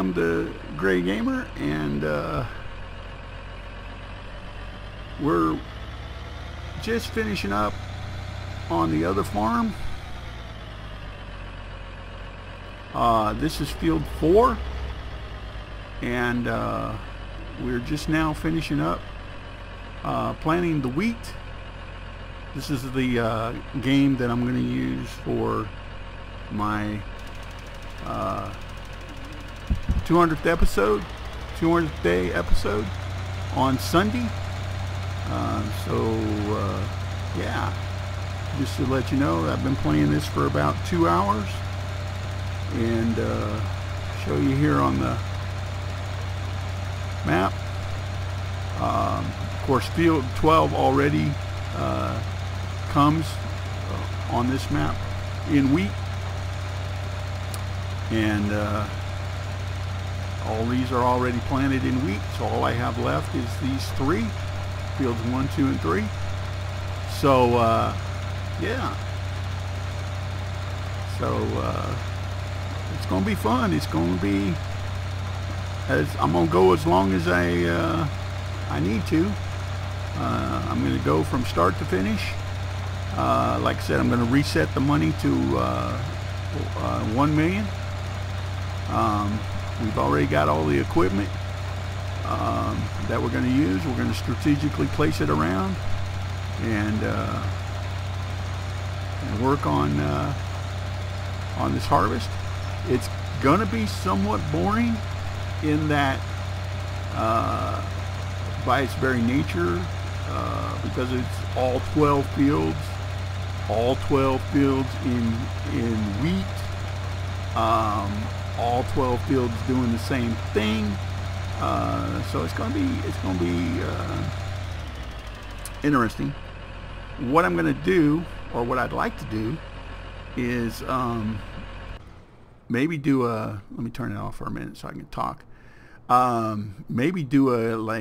am the Gray Gamer, and we're just finishing up on the other farm. This is field 4, and we're just now finishing up planting the wheat. This is the game that I'm going to use for my 200th episode, 200th day episode on Sunday. Yeah, just to let you know, I've been playing this for about 2 hours, and show you here on the map. Of course, field 12 already comes on this map in wheat, and all these are already planted in wheat, so all I have left is these 3 fields, 1, 2, and 3. So yeah, so it's gonna be fun. It's gonna be, I'm gonna go as long as I need to. I'm gonna go from start to finish. Like I said, I'm gonna reset the money to 1 million. We've already got all the equipment that we're going to use. We're going to strategically place it around and work on this harvest. It's going to be somewhat boring in that, by its very nature, because it's all 12 fields in wheat, all 12 fields doing the same thing. So it's gonna be interesting. What I'm gonna do, or what I'd like to do, is maybe do a, let me turn it off for a minute so I can talk. Maybe do a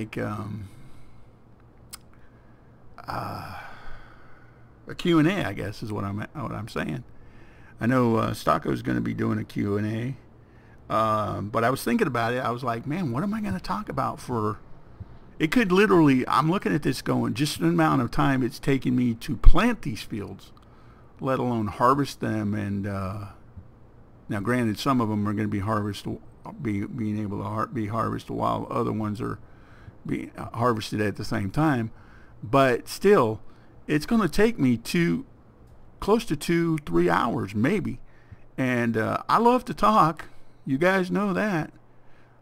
Q&A, I guess is what I'm saying. I know Stocko's going to be doing a Q&A, but I was thinking about it. I was like, man, what am I going to talk about for? It could literally, I'm looking at this going, just the amount of time it's taken me to plant these fields, let alone harvest them. And now, granted, some of them are going to be being able to be harvested, while other ones are being harvested at the same time. But still, it's going to take me close to 2-3 hours maybe. And I love to talk, you guys know that,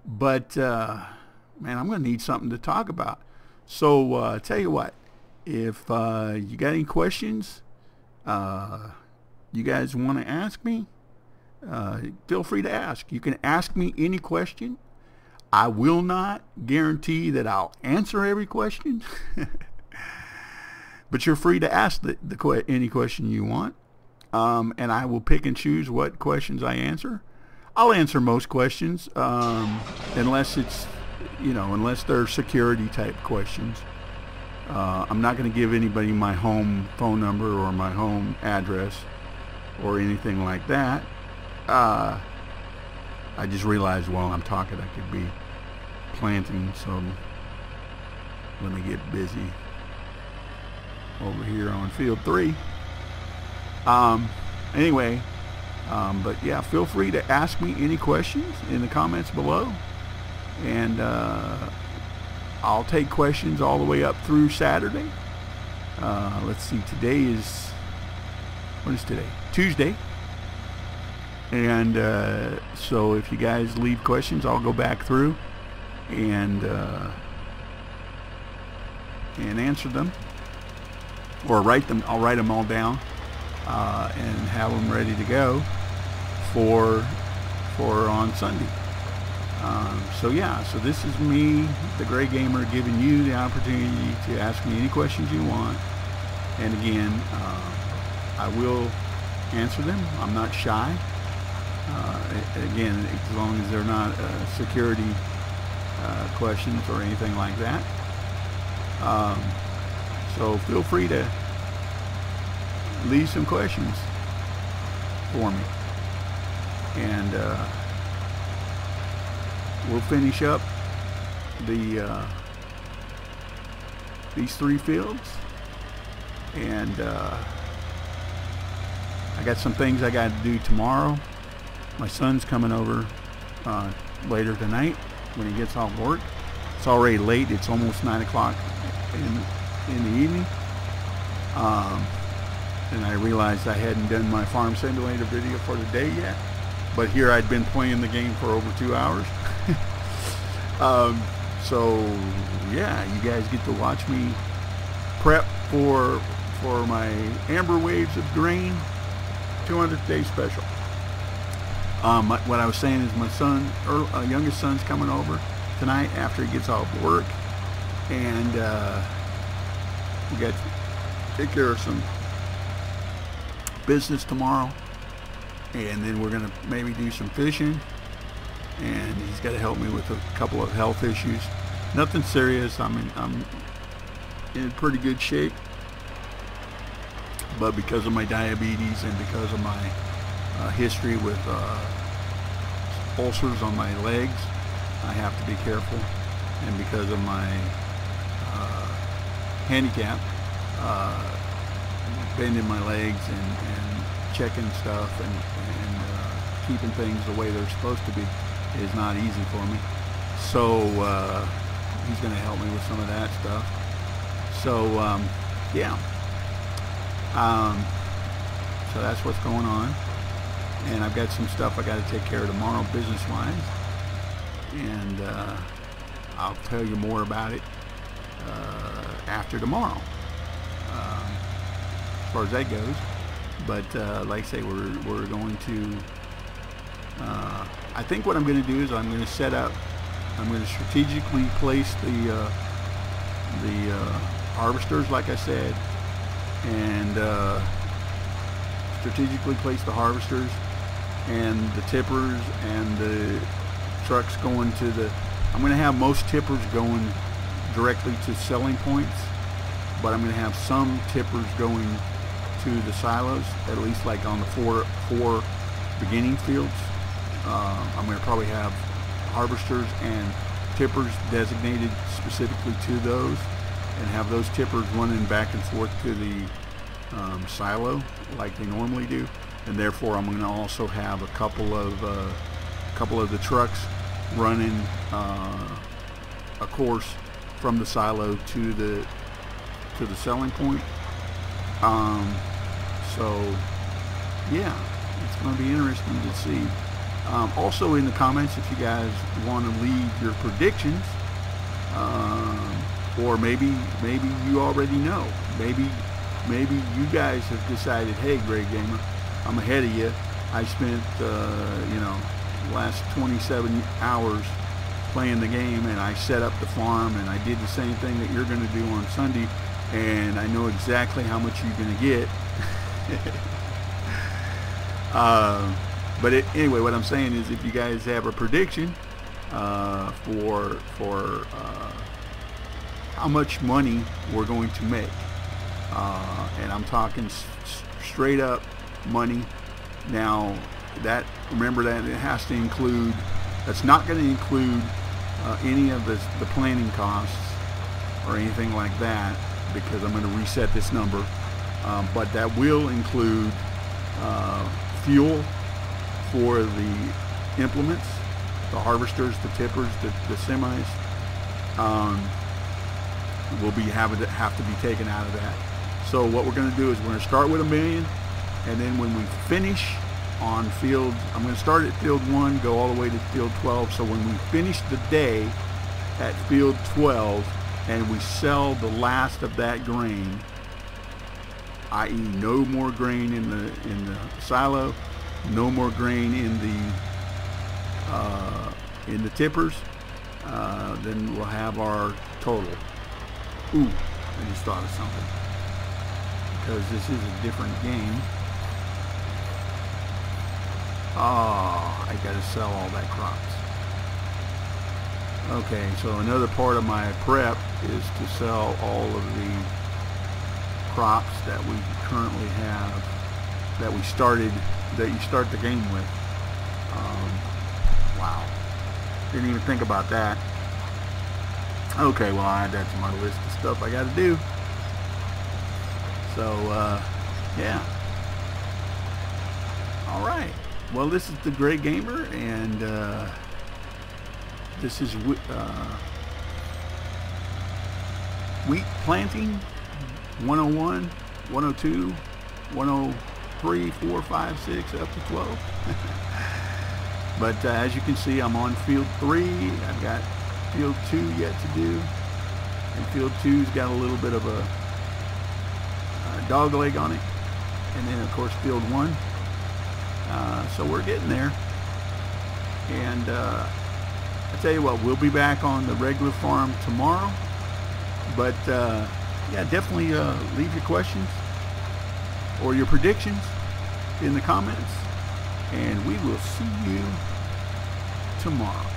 but man, I'm going to need something to talk about. So tell you what, if you got any questions you guys want to ask me, feel free to ask. You can ask me any question. I will not guarantee that I'll answer every question. But you're free to ask any question you want, and I will pick and choose what questions I answer. I'll answer most questions, unless it's, unless they're security type questions. I'm not going to give anybody my home phone number or my home address or anything like that. I just realized while I'm talking I could be planting, so let me get busy over here on field 3. Anyway, but yeah, feel free to ask me any questions in the comments below, and I'll take questions all the way up through Saturday. Let's see, today is, what is today? Tuesday. And so if you guys leave questions, I'll go back through and answer them, or write them. I'll write them all down and have them ready to go for on Sunday. So yeah, so this is me, the Gray Gamer, giving you the opportunity to ask me any questions you want. And again, I will answer them. I'm not shy. Again, as long as they're not security questions or anything like that. So feel free to leave some questions for me. And we'll finish up the these 3 fields, and I got some things I got to do tomorrow. My son's coming over later tonight when he gets off work. It's already late. It's almost 9 o'clock in the evening. And I realized I hadn't done my Farm Simulator video for the day yet. But here I'd been playing the game for over 2 hours. So yeah, you guys get to watch me prep for my Amber Waves of Grain 200th day special. What I was saying is my son, youngest son's coming over tonight after he gets off work, and we got to take care of some business tomorrow, and then we're gonna maybe do some fishing, and he's got to help me with a couple of health issues. Nothing serious. I'm in pretty good shape, but because of my diabetes and because of my history with ulcers on my legs, I have to be careful, and because of my handicap, bending my legs and checking stuff and keeping things the way they're supposed to be is not easy for me. So he's going to help me with some of that stuff. So yeah, so that's what's going on, and I've got some stuff I got to take care of tomorrow business wise, and I'll tell you more about it after tomorrow, as far as that goes. But like I say, we're going to I think what I'm going to do is I'm going to strategically place the harvesters, like I said, and strategically place the harvesters and the tippers and the trucks going to the, I'm going to have most tippers going directly to selling points, but I'm going to have some tippers going to the silos, at least like on the four beginning fields. I'm going to probably have harvesters and tippers designated specifically to those, and have those tippers running back and forth to the silo like they normally do. And therefore I'm going to also have a couple of the trucks running a course from the silo to the selling point. So yeah, it's going to be interesting to see. Also in the comments, if you guys want to leave your predictions, or maybe you already know, maybe you guys have decided, hey, Greg Gamer, I'm ahead of you. I spent last 27 hours playing the game, and I set up the farm, and I did the same thing that you're going to do on Sunday, and I know exactly how much you're going to get. But anyway, what I'm saying is, if you guys have a prediction for how much money we're going to make, and I'm talking straight up money. Now, remember that it has to include, that's not going to include any of the planning costs or anything like that, because I'm going to reset this number. But that will include fuel for the implements, the harvesters, the tippers, the semis. Will have to be taken out of that. So what we're going to do is we're going to start with $1 million, and then when we finish on field, I'm going to start at field 1, go all the way to field 12. So when we finish the day at field 12 and we sell the last of that grain, i.e. no more grain in the silo, no more grain in the tippers, then we'll have our total. Ooh, I just thought of something, because this is a different game. Oh, I gotta sell all that crops. Okay, so another part of my prep is to sell all of the crops that we currently have, that you start the game with. Wow. Didn't even think about that. Okay, well, I'll add that to my list of stuff I got to do. So, yeah. All right. Well, this is the Gray Gamer, and this is wheat planting 101, 102, 103, 4, 5, 6, up to 12. But as you can see, I'm on field 3. I've got field 2 yet to do, and field 2's got a little bit of a dog leg on it, and then of course field 1. So we're getting there, and I tell you what, we'll be back on the regular farm tomorrow. But yeah, definitely leave your questions or your predictions in the comments, and we will see you tomorrow.